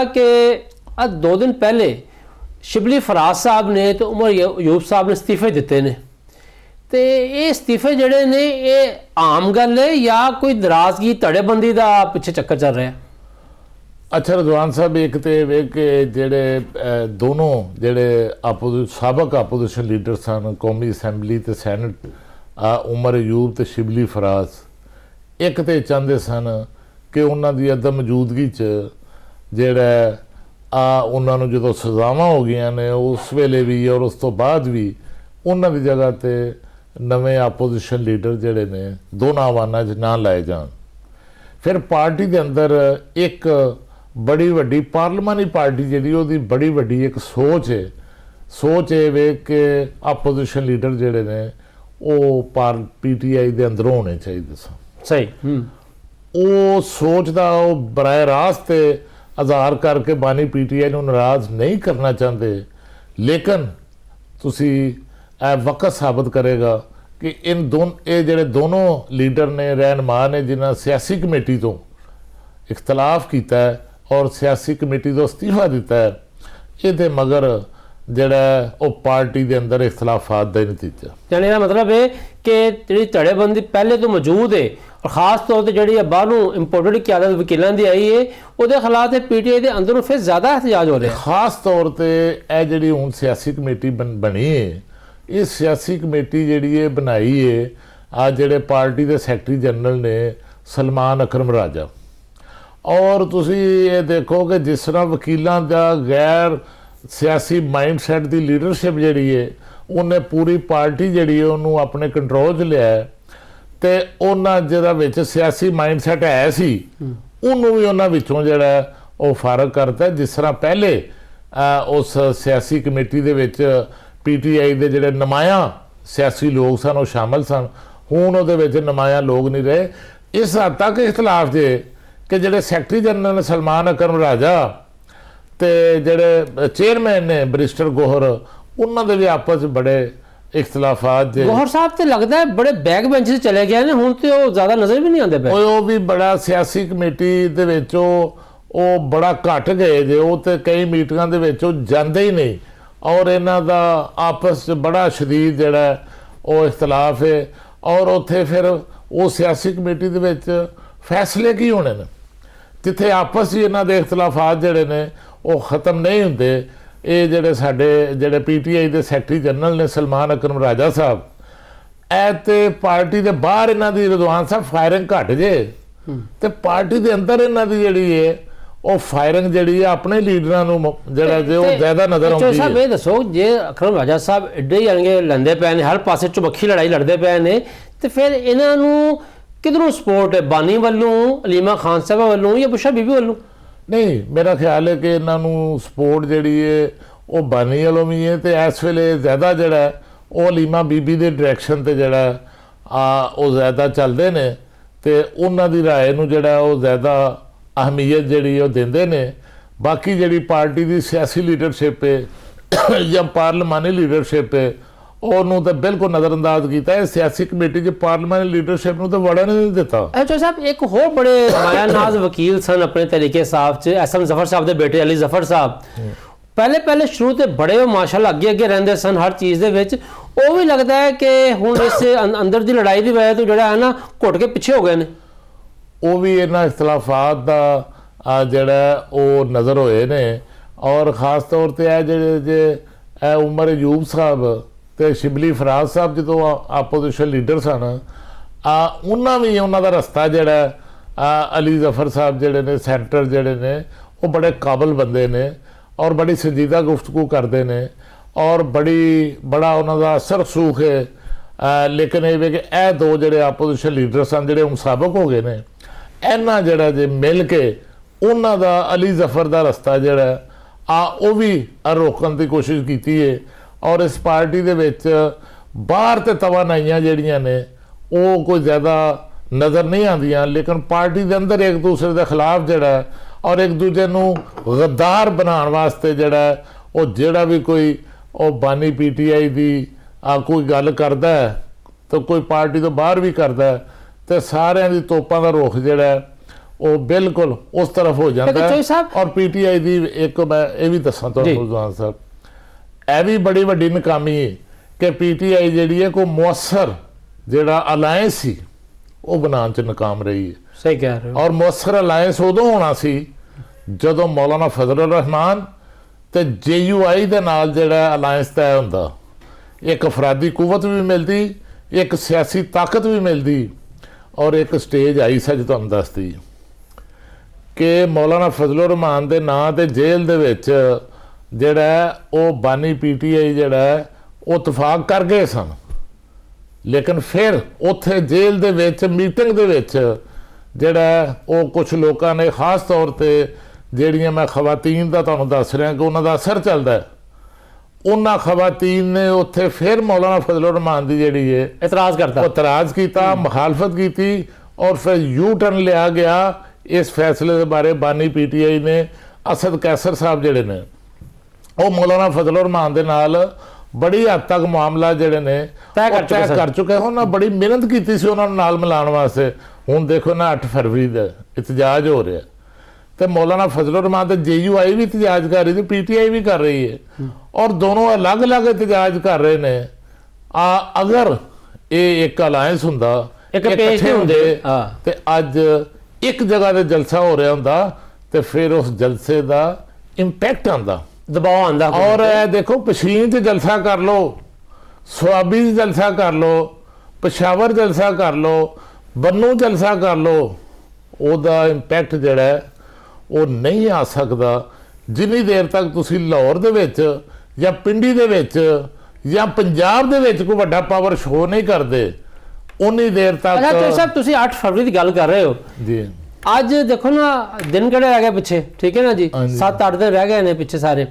कि 2 दिन पहले शिबली फराज साहब ने तो उमर अयूब साहब ने इस्तीफे दिते ने, तो ये इस्तीफे जड़े ने ये आम गल है या कोई नाराजगी धड़ेबंदी का पिछे चक्कर चल रहा है? अच्छा रिजवान साहब, एक तो वे कि जेडे दोनों जेडे साबक आपोजिशन लीडर सन कौमी असैंबली ते सैनट, उमर अयूब ते शिबली फराज, एक तो चाहते सन कि उन्होंने अदम मौजूदगी च जेड़ा उन्होंने जो सजावां हो गई ने उस वेले भी और उस तो बाद भी उन्होंने जगह ते नवे आपोजिशन लीडर जेडे ने दोनों आवाना च ना लाए जान। फिर पार्टी के अंदर एक बड़ी वड्डी पार्लिमानी पार्टी जी वो बड़ी वड्डी एक सोच है वे कि आपोजिशन लीडर जेडे ने वो PTI के अंदरों होने चाहिए सन। सही वो सोच का वो बराह रास्त आधार करके बानी PTI को नाराज़ नहीं करना चाहते, लेकिन तुसी वक्त साबित करेगा कि ये जेडे दोनों लीडर ने रहनुमा ने जिन्हें सियासी कमेटी तो इख्तलाफ किया है और सियासी कमेटी तो इस्तीफा दिता है, ये मगर जड़ा वो पार्टी के अंदर इख्तलाफात का नतीजा। यानी यह मतलब है कि जी धड़ेबंदी पहले तो मौजूद है और खास तौर पर जी बाहरों इंपोर्टेड क्यादत वकीलों की आई है वो खिलाफ PTI के अंदरों फिर ज़्यादा एहतजाज हो रहा है। खास तौर पर यह जी हूँ सियासी कमेटी बनी है, ये सियासी कमेटी जी बनाई है आ जेडे पार्टी के सैकटरी जनरल ने सलमान अकरम राजा, और तुसी ये देखो कि जिस तरह वकीलों का गैर सियासी माइंड सैट की लीडरशिप जी है उन्हें पूरी पार्टी जी उन्होंने अपने कंट्रोल च लिया है, तो उन्होंने जिहदा सियासी माइंड सैट है सी उन्होंने भी उन्होंने जोड़ा वो फारग करता, जिस तरह पहले उस सियासी कमेटी के PTI के जोड़े नुमाया सियासी लोग सन वो शामिल सन, हुण वो नुमाया लोग नहीं रहे। इस हद तक इख्तलाफ जे कि जोड़े सैकटरी जनरल सलमान अकरम राजा तो जोड़े चेयरमैन ने बैरिस्टर गोहर उन्होंने भी आपस बड़े इख्तलाफात। गोहर साहब तो लगता है बड़े बैक बेंच से चले गए हुण तो ज़्यादा नज़र भी नहीं आते पे। वो भी बड़ा सियासी कमेटी दे वो बड़ा घट गए जे, वो तो कई मीटिंगां दे जाते ही नहीं, और इन्हां दा आपस बड़ा शदीद जड़ा वो इख्तलाफ है, और उत्थे फिर वो सियासी कमेटी दे फैसले की होने ने जिथे आपस ही इन्हां दे इख्तलाफात जड़े ने वो ख़त्म नहीं होंदे। ये जेडे साडे जेडे PTI के सैकटरी जनरल ने सलमान अकरम राजा साहब ते पार्टी के बाहर इन्हां दी रिजवान साहब फायरिंग घट जे, तो पार्टी के अंदर इन्हां दी जिहड़ी है वो फायरिंग जिहड़ी है अपने लीडरां नूं जिहड़ा जे वो ज़्यादा नज़र आउंदी है। ये दसो जे अकरम राजा साहब एडे ही अणगे लैंदे पे ने, हर पासे चुबक्खी लड़ाई लड़ते पे ने, तो फिर इन्हां नूं किधरों सपोर्ट है, बानी वालों, अलीमा खान साहब वालों या बुशा बीबी वालों? नहीं, मेरा ख्याल है कि इन्हों सपोर्ट जी है वो बानी वालों भी है, तो इस वेले ज़्यादा जड़ा वो अलीमा बीबी के डायरैक्शन से जड़ा वो ज़्यादा चलते हैं, तो उन्हों की राय में जड़ा वो ज़्यादा अहमियत जी वो देंदे ने। बाकी जी पार्टी की सियासी लीडरशिप है या पार्लिमानी लीडरशिप है उन्होंने तो बिल्कुल नज़रअंदाज किया है, सियासी कमेटी च पार्लिमानी लीडरशिप में तो वड़ा नहीं दिता। अच्छा साहब, एक होर बड़े मायानाज वकील सन अपने तरीके साहब च SM जफर साहब के बेटे अली जफर साहब, पहले शुरू तो बड़े माशाल्लाह अगे रहंदे सन हर चीज़ दे विच, वो भी लगता है कि हुण इस अंदर की लड़ाई की वजह तो जिहड़ा है ना घुट के पिछे हो गए ने। वो भी इन्हां इख्तलाफात का जिहड़ा वो नज़र होए ने, और ख़ास तौर पर यह जे उमर अयूब साहब तो शिबली फराज साहब जो आपोजिशन लीडर सन उन्होंने भी उन्होंने रस्ता जड़ा अली जफर साहब जड़े ने सैनेटर जड़े ने वो बड़े काबल बंदे ने और बड़ी संजीदा गुफ्तगू करते हैं और बड़ा उन्होंने असर रसूख है। लेकिन ये कि यह दो जोड़े आपोजिशन लीडर सन जोड़े हम साबक हो गए हैं, इन्ना जड़ा जे मिल के उन्हों का अली जफर का रस्ता जड़ा वो भी रोकने की कोशिश की है, और इस पार्टी दे विच बाहर तो तवानाइयां जड़ियां ने वो कोई ज़्यादा नज़र नहीं आदियां, लेकिन पार्टी के अंदर एक दूसरे के खिलाफ जड़ा और एक दूसरे को गद्दार बनाने वास्ते जड़ा वो जोड़ा भी कोई वो बानी PTI की कोई गल करता है तो कोई पार्टी तो बाहर भी करता है, तो सारिਆਂ दी तोपां का रुख जड़ा ਉਹ ਬਿਲਕੁਲ ਉਸ ਤਰਫ ਹੋ ਜਾਂਦਾ ਲੇਕਿਨ ਹੈ। ਚੋਈ ਸਾਹਿਬ- ਔਰ ਪੀਟੀਆਈ ਦੀ ਇੱਕ ਮੈਂ ਇਹ ਵੀ ਦੱਸਾਂ ਤੁਹਾਨੂੰ ਜਵਾਨ ਸਾਹਿਬ, ਇਹ ਵੀ ਬੜੀ ਵੱਡੀ ਨਾਕਾਮੀ ਹੈ ਕਿ ਪੀਟੀਆਈ ਜਿਹੜੀ ਹੈ ਕੋਈ ਮੁਅੱਸਰ ਜਿਹੜਾ ਅਲਾਇੰਸ ਸੀ ਉਹ ਬਣਾਉਣ 'ਚ ਨਾਕਾਮ ਰਹੀ ਹੈ। ਸਹੀ ਕਹਿ ਰਹੇ ਹੋ। ਔਰ ਮੁਅੱਸਰ ਅਲਾਇੰਸ ਉਦੋਂ ਹੋਣਾ ਸੀ ਜਦੋਂ ਮੌਲਾਨਾ ਫਜ਼ਲੁਰ ਰਹਿਮਾਨ ਤੇ JUI ਦੇ ਨਾਲ ਜਿਹੜਾ ਅਲਾਇੰਸ ਤੈਅ ਹੁੰਦਾ, ਇੱਕ ਅਫਰਾਦੀ ਕੁਵਤ ਵੀ ਮਿਲਦੀ, ਇੱਕ ਸਿਆਸੀ ਤਾਕਤ ਵੀ ਮਿਲਦੀ, ਔਰ ਇੱਕ ਸਟੇਜ ਆਈ ਸੱਚ ਤੁਹਾਨੂੰ ਦੱਸਦੀ ਕਿ ਮੌਲਾਨਾ ਫਜ਼ਲੁਰ ਰਹਿਮਾਨ ਦੇ ਨਾਂ ਤੇ ਜੇਲ੍ਹ ਦੇ ਵਿੱਚ ਜਿਹੜਾ ਉਹ ਬਾਨੀ PTI ਜਿਹੜਾ ਉਹ ਇਤਫਾਕ ਕਰ ਗਏ ਸਨ, ਲੇਕਿਨ ਫਿਰ ਉੱਥੇ ਜੇਲ੍ਹ ਦੇ ਵਿੱਚ ਮੀਟਿੰਗ ਦੇ ਵਿੱਚ ਜਿਹੜਾ ਉਹ ਕੁਝ ਲੋਕਾਂ ਨੇ ਖਾਸ ਤੌਰ ਤੇ ਜਿਹੜੀਆਂ ਮੈਂ ਖਵਾਤੀਨ ਦਾ ਤੁਹਾਨੂੰ ਦੱਸ ਰਿਹਾ ਕਿ ਉਹਨਾਂ ਦਾ ਅਸਰ ਚੱਲਦਾ ਹੈ, ਉਹਨਾਂ ਖਵਾਤੀਨ ਨੇ ਉੱਥੇ ਫਿਰ ਮੌਲਾਨਾ ਫਜ਼ਲੁਰ ਰਹਿਮਾਨ ਦੀ ਜਿਹੜੀ ਹੈ ਇਤਰਾਜ਼ ਕਰਤਾ, ਉਹ ਇਤਰਾਜ਼ ਕੀਤਾ, ਮੁਖਾਲਫਤ ਕੀਤੀ, ਔਰ ਫਿਰ ਯੂ ਟਰਨ ਲਿਆ ਗਿਆ ਇਸ ਫੈਸਲੇ ਦੇ ਬਾਰੇ। ਬਾਨੀ PTI ਨੇ ਅਸਦ ਕੈਸਰ ਸਾਹਿਬ ਜਿਹੜੇ ਨੇ ਉਹ ਮੌਲਾਨਾ ਫਜ਼ਲੁਰ ਰਹਿਮਾਨ ਦੇ ਨਾਲ ਬੜੀ ਹੱਦ ਤੱਕ ਮਾਮਲਾ ਜਿਹੜੇ ਨੇ ਤੈਅ ਕਰ ਚੁੱਕੇ। ਉਹਨਾਂ ਬੜੀ ਮਿਹਨਤ ਕੀਤੀ ਸੀ ਉਹਨਾਂ ਨੂੰ ਨਾਲ ਮਿਲਾਉਣ ਵਾਸਤੇ। ਹੁਣ ਦੇਖੋ ਨਾ 8 ਫਰਵਰੀ ਦਾ ਇਤਜਾਜ ਹੋ ਰਿਹਾ ਤੇ ਮੌਲਾਨਾ ਫਜ਼ਲੁਰ ਰਹਿਮਾਨ ਤੇ JUI ਵੀ ਇਤਜਾਜ ਕਰ ਰਹੀ ਤੇ PTI ਵੀ ਕਰ ਰਹੀ ਹੈ, ਔਰ ਦੋਨੋਂ ਅਲੱਗ-ਅਲੱਗ ਇਤਜਾਜ ਕਰ ਰਹੇ ਨੇ। ਅਗਰ ਇਹ ਇੱਕ ਅਲਾਇੰਸ ਹੁੰਦਾ, ਇੱਕ ਪੇਜ ਤੇ ਹੁੰਦੇ ਤੇ ਅੱਜ ਇੱਕ ਜਗ੍ਹਾ ਤੇ ਜਲਸਾ ਹੋ ਰਿਹਾ ਹੁੰਦਾ ਤੇ ਫਿਰ ਉਸ ਜਲਸੇ ਦਾ ਇੰਪੈਕਟ ਆਉਂਦਾ, ਦਬਾਅ ਆਉਂਦਾ। ਔਰ ਇਹ ਦੇਖੋ ਪਸ਼ੀਨ 'ਚ ਜਲਸਾ ਕਰ ਲਓ, ਸੁਆਬੀ 'ਚ ਜਲਸਾ ਕਰ ਲਓ, ਪਸ਼ਾਵਰ ਜਲਸਾ ਕਰ ਲਓ, ਬੰਨੂ ਜਲਸਾ ਕਰ ਲਓ, ਉਹਦਾ ਇੰਪੈਕਟ ਜਿਹੜਾ ਹੈ ਉਹ ਨਹੀਂ ਆ ਸਕਦਾ ਜਿੰਨੀ ਦੇਰ ਤੱਕ ਤੁਸੀਂ ਲਾਹੌਰ ਦੇ ਵਿੱਚ ਜਾਂ ਪਿੰਡੀ ਦੇ ਵਿੱਚ ਜਾਂ ਪੰਜਾਬ ਦੇ ਵਿੱਚ ਕੋਈ ਵੱਡਾ ਪਾਵਰ ਸ਼ੋਅ ਨਹੀਂ ਕਰਦੇ, ਉਨੀ ਦੇਰ ਤੱਕ। ਅੱਛਾ ਚੋਈ ਸਾਹਿਬ, ਤੁਸੀਂ 8 ਫਰਵਰੀ ਦੀ ਗੱਲ ਕਰ ਰਹੇ ਹੋ ਜੀ। ਅੱਜ ਦੇਖੋ ਨਾ ਦਿਨ ਕਿਹੜੇ ਰਹਿ ਗਏ ਪਿੱਛੇ, ਠੀਕ ਹੈ ਨਾ ਜੀ, 7-8 ਦਿਨ ਰਹਿ ਗਏ ਨੇ ਪਿੱਛੇ ਸਾਰੇ।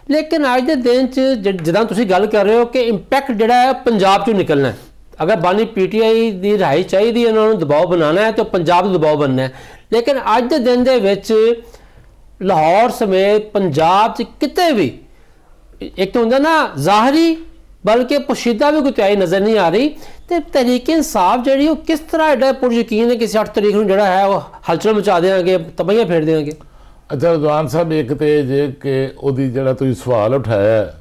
ਲੇਕਿਨ ਅੱਜ ਦੇ ਦਿਨ 'ਚ ਜਿੱਦਾਂ ਤੁਸੀਂ ਗੱਲ ਕਰ ਰਹੇ ਹੋ ਕਿ ਇੰਪੈਕਟ ਜਿਹੜਾ ਹੈ ਪੰਜਾਬ 'ਚੋਂ ਨਿਕਲਣਾ ਹੈ। ਅਗਰ ਬਾਨੀ PTI ਦੀ ਰਿਹਾਈ ਚਾਹੀਦੀ ਹੈ, ਉਹਨਾਂ ਨੂੰ ਦਬਾਅ ਬਣਾਉਣਾ ਹੈ ਤਾਂ ਪੰਜਾਬ ਦਾ ਦਬਾਅ ਬਣਨਾ ਹੈ। ਲੇਕਿਨ ਅੱਜ ਦੇ ਦਿਨ ਦੇ ਵਿੱਚ ਲਾਹੌਰ ਸਮੇਤ ਪੰਜਾਬ 'ਚ ਕਿਤੇ ਵੀ ਇੱਕ ਤਾਂ ਹੁੰਦਾ ਨਾ ਜ਼ਾਹਰੀ ਬਲਕਿ ਪੋਸ਼ੀਦਾ ਵੀ ਕੋਈ ਤਿਆਰੀ ਨਜ਼ਰ ਨਹੀਂ ਆ ਰਹੀ। ਤੇ ਤਹਿਰੀਕ ਇਨਸਾਫ ਜਿਹੜੀ ਉਹ ਕਿਸ ਤਰ੍ਹਾਂ ਐਡਾ ਪੁਰ ਯਕੀਨ ਹੈ ਕਿ 8 ਤਰੀਕ ਨੂੰ ਜਿਹੜਾ ਹੈ ਉਹ ਹਲਚਲ ਮਚਾ ਦੇਵਾਂਗੇ, ਤਬਾਹੀਆਂ ਫੇਰ ਦੇਵਾਂਗੇ? ਅੱਛਾ ਰਜ਼ਵਾਨ ਸਾਹਿਬ, ਇੱਕ ਤੇ ਜੇ ਕਿ ਉਹਦੀ ਜਿਹੜਾ ਤੁਸੀਂ ਸਵਾਲ ਉਠਾਇਆ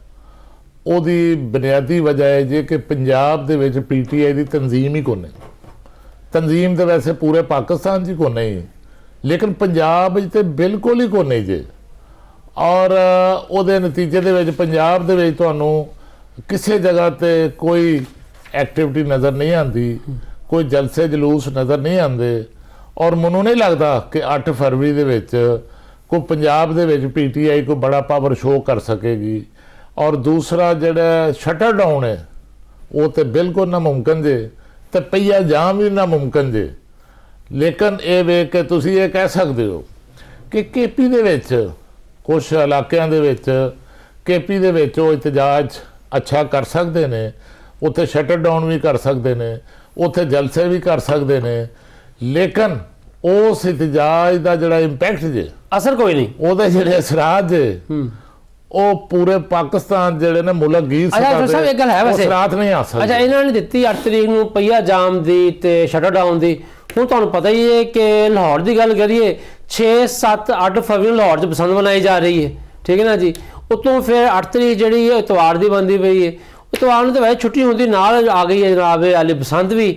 ਉਹਦੀ ਬੁਨਿਆਦੀ ਵਜ੍ਹਾ ਹੈ ਜੇ ਕਿ ਪੰਜਾਬ ਦੇ ਵਿੱਚ PTI ਦੀ ਤਨਜ਼ੀਮ ਹੀ ਕੋਨੇ। ਤਨਜ਼ੀਮ ਤਾਂ ਵੈਸੇ ਪੂਰੇ ਪਾਕਿਸਤਾਨ 'ਚ ਹੀ ਕੋਨੇ ਹੀ, ਲੇਕਿਨ ਪੰਜਾਬ 'ਚ ਤੇ ਬਿਲਕੁਲ ਹੀ ਕੋਨੇ ਜੇ। ਔਰ ਉਹਦੇ ਨਤੀਜੇ ਦੇ ਵਿੱਚ ਪੰਜਾਬ ਦੇ ਵਿੱਚ ਤੁਹਾਨੂੰ ਕਿਸੇ ਜਗ੍ਹਾ ਤੇ ਕੋਈ ਐਕਟੀਵਿਟੀ ਨਜ਼ਰ ਨਹੀਂ ਆਉਂਦੀ, ਕੋਈ ਜਲਸੇ ਜਲੂਸ ਨਜ਼ਰ ਨਹੀਂ ਆਉਂਦੇ। ਔਰ ਮੈਨੂੰ ਨਹੀਂ ਲੱਗਦਾ ਕਿ 8 ਫਰਵਰੀ ਦੇ ਵਿੱਚ ਕੋਈ ਪੰਜਾਬ ਦੇ ਵਿੱਚ PTI ਕੋਈ ਬੜਾ ਪਾਵਰ ਸ਼ੋਅ ਕਰ ਸਕੇਗੀ। ਔਰ ਦੂਸਰਾ ਜਿਹੜਾ ਸ਼ਟਰ ਡਾਊਨ ਹੈ ਉਹ ਤੇ ਬਿਲਕੁਲ ਨਾਮੁਮਕਿਨ ਜੇ, ਤੇ ਪਈਆ ਜਾਮ ਵੀ ਨਾਮੁਮਕਿਨ ਜੇ। ਲੇਕਿਨ ਇਹ ਵੇਖ ਕੇ ਤੁਸੀਂ ਇਹ ਕਹਿ ਸਕਦੇ ਹੋ ਕਿ KP ਦੇ ਵਿੱਚ ਕੁਛ ਇਲਾਕਿਆਂ ਦੇ ਵਿੱਚ KP ਦੇ ਵਿੱਚ ਉਹ ਇਤਜਾਜ ਅੱਛਾ ਕਰ ਸਕਦੇ ਨੇ, ਉੱਥੇ ਸ਼ਟਰ ਡਾਊਨ ਵੀ ਕਰ ਸਕਦੇ ਨੇ, ਉੱਥੇ ਜਲਸੇ ਵੀ ਕਰ ਸਕਦੇ ਨੇ, ਲੇਕਿਨ ਉਸ ਇਤਜਾਜ ਦਾ ਜਿਹੜਾ ਇੰਪੈਕਟ ਜੇ, ਅਸਰ ਕੋਈ ਨਹੀਂ, ਉਹਦੇ ਜਿਹੜੇ ਅਸਰਾਤ ਜੇ ਉਹ ਪੂਰੇ ਪਾਕਿਸਤਾਨ ਜਿਹੜੇ ਨੇ ਮੁਲਕ ਗੀਰ ਸਾਹਿਬ ਇੱਕ ਗੱਲ ਹੈ ਵੈਸੇ ਅਸਰਾਤ ਨਹੀਂ ਆ ਸਕਦੇ। ਅੱਛਾ, ਇਹਨਾਂ ਨੇ ਦਿੱਤੀ 8 ਤਰੀਕ ਨੂੰ ਪਈਆ ਜਾਮ ਦੀ ਤੇ ਸ਼ਟਰ ਡਾਊਨ ਦੀ। ਹੁਣ ਤੁਹਾਨੂੰ ਪਤਾ ਹੀ ਹੈ ਕਿ ਲਾਹੌਰ ਦੀ ਗੱਲ ਕਰੀਏ 6, 7, 8 ਫਰਵਰੀ ਨੂੰ ਲਾਹੌਰ 'ਚ ਬਸੰਤ ਮਨਾਈ ਜਾ ਰਹੀ ਹੈ, ਠੀਕ ਹੈ ਨਾ ਜੀ। ਉਤੋਂ ਫਿਰ 8 ਤਰੀਕ ਜਿਹੜੀ ਹੈ ਇਤਵਾਰ ਦੀ ਬਣਦੀ ਪਈ ਹੈ। ਇਤਵਾਰ ਨੂੰ ਤਾਂ ਵੈਸੇ ਛੁੱਟੀ ਹੁੰਦੀ, ਨਾਲ ਆ ਗਈ ਹੈ ਜਨਾਬ ਆਲੀ ਬਸੰਤ ਵੀ।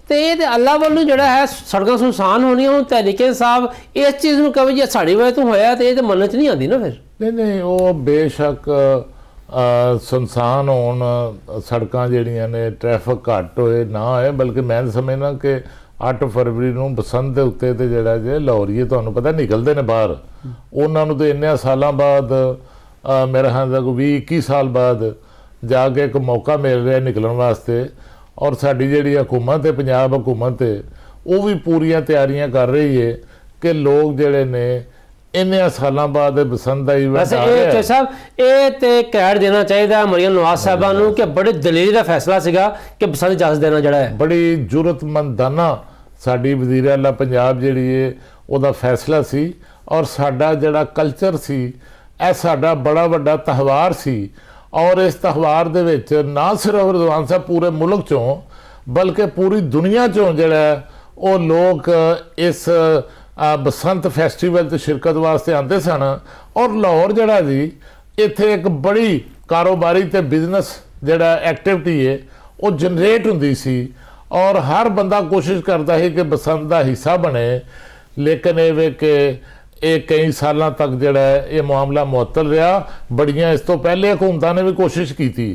ਤੇ ਇਹ ਤੇ ਅੱਲਾ ਵੱਲੋਂ ਜਿਹੜਾ ਹੈ ਸੜਕਾਂ ਸੁਨਸਾਨ ਹੋਣੀਆਂ। ਹੁਣ ਤਹਿਰੀਕ ਇਨਸਾਫ ਇਸ ਚੀਜ਼ ਨੂੰ ਕਹੇ ਜੇ ਸਾਡੀ ਵਜ੍ਹਾ ਤੋਂ ਹੋਇਆ ਤੇ ਇਹ ਤੇ ਮੰਨਣ 'ਚ ਨਹੀਂ ਆਉਂਦੀ ਨਾ ਫਿਰ। ਨਹੀਂ, ਉਹ ਬੇਸ਼ੱਕ ਸੁਨਸਾਨ ਹੋਣ ਸੜਕਾਂ ਜਿਹੜੀਆਂ ਨੇ, ਟ੍ਰੈਫਿਕ ਘੱਟ ਹੋਏ ਨਾ ਹੋਏ, ਬਲਕਿ ਮੈਂ ਸਮਝਦਾ ਕਿ 8 ਫਰਵਰੀ ਨੂੰ ਬਸੰਤ ਦੇ ਉੱਤੇ ਤੇ ਜਿਹੜਾ ਜੇ ਲਾਹੌਰੀਏ ਤੁਹਾਨੂੰ ਪਤਾ ਨਿਕਲਦੇ ਨੇ ਬਾਹਰ, ਉਹਨਾਂ ਨੂੰ ਤੇ ਇੰਨੇ ਸਾਲਾਂ ਬਾਅਦ ਮੇਰੇ ਖਿਆਲ ਦਾ ਕੋਈ 20-21 ਸਾਲ ਬਾਅਦ ਜਾ ਕੇ ਇੱਕ ਮੌਕਾ ਮਿਲ ਰਿਹਾ ਨਿਕਲਣ ਵਾਸਤੇ। ਔਰ ਸਾਡੀ ਜਿਹੜੀ ਹਕੂਮਤ ਹੈ, ਪੰਜਾਬ ਹਕੂਮਤ ਹੈ, ਉਹ ਵੀ ਪੂਰੀਆਂ ਤਿਆਰੀਆਂ ਕਰ ਰਹੀ ਹੈ ਕਿ ਲੋਕ ਜਿਹੜੇ ਨੇ ਇੰਨੇ ਸਾਲਾਂ ਬਾਅਦ ਬਸੰਤ ਦਾ ਇਵੈਂਟ ਆ ਰਿਹਾ। ਇਹ ਸਾਹਿਬ ਇਹ ਤੇ ਕਹਿ ਦੇਣਾ ਚਾਹੀਦਾ ਮਰੀਮ ਨਵਾਜ਼ ਸਾਹਿਬਾਂ ਨੂੰ ਕਿ ਬੜੇ ਦਲੇਰੀ ਦਾ ਫੈਸਲਾ ਸੀਗਾ ਕਿ ਬਸੰਤ ਇਜਾਜ਼ਤ ਦੇਣਾ ਜਿਹੜਾ ਹੈ। ਬੜੀ ਜੁਰਤਮੰਦਾਨਾ ਸਾਡੀ ਵਜ਼ੀਰ ਆਲਾ ਪੰਜਾਬ ਜਿਹੜੀ ਹੈ ਉਹਦਾ ਫੈਸਲਾ ਸੀ। ਔਰ ਸਾਡਾ ਜਿਹੜਾ ਕਲਚਰ ਸੀ, ਇਹ ਸਾਡਾ ਬੜਾ ਵੱਡਾ ਤਿਉਹਾਰ ਸੀ। ਔਰ ਇਸ ਤਿਉਹਾਰ ਦੇ ਵਿੱਚ ਨਾ ਸਿਰਫ ਰਜ਼ਵਾਨ ਸਾਹਿਬ ਪੂਰੇ ਮੁਲਕ ਚੋਂ ਬਲਕਿ ਪੂਰੀ ਦੁਨੀਆ ਚੋਂ ਜਿਹੜਾ ਉਹ ਲੋਕ ਇਸ ਬਸੰਤ ਫੈਸਟੀਵਲ ਤੇ ਸ਼ਿਰਕਤ ਵਾਸਤੇ ਆਉਂਦੇ ਸਨ। ਔਰ ਲਾਹੌਰ ਜਿਹੜਾ ਜੀ ਇੱਥੇ ਇੱਕ ਬੜੀ ਕਾਰੋਬਾਰੀ ਤੇ ਬਿਜ਼ਨਸ ਜਿਹੜਾ ਐਕਟੀਵਿਟੀ ਹੈ ਉਹ ਜਨਰੇਟ ਹੁੰਦੀ ਸੀ ਔਰ ਹਰ ਬੰਦਾ ਕੋਸ਼ਿਸ਼ ਕਰਦਾ ਸੀ ਕਿ ਬਸੰਤ ਦਾ ਹਿੱਸਾ ਬਣੇ। ਲੇਕਿਨ ਇਹ ਵੇ ਕਿ ਇਹ ਕਈ ਸਾਲਾਂ ਤੱਕ ਜਿਹੜਾ ਇਹ ਮਾਮਲਾ ਮੁਅੱਤਲ ਰਿਹਾ। ਬੜੀਆਂ ਇਸ ਤੋਂ ਪਹਿਲੇ ਹਕੂਮਤਾਂ ਨੇ ਵੀ ਕੋਸ਼ਿਸ਼ ਕੀਤੀ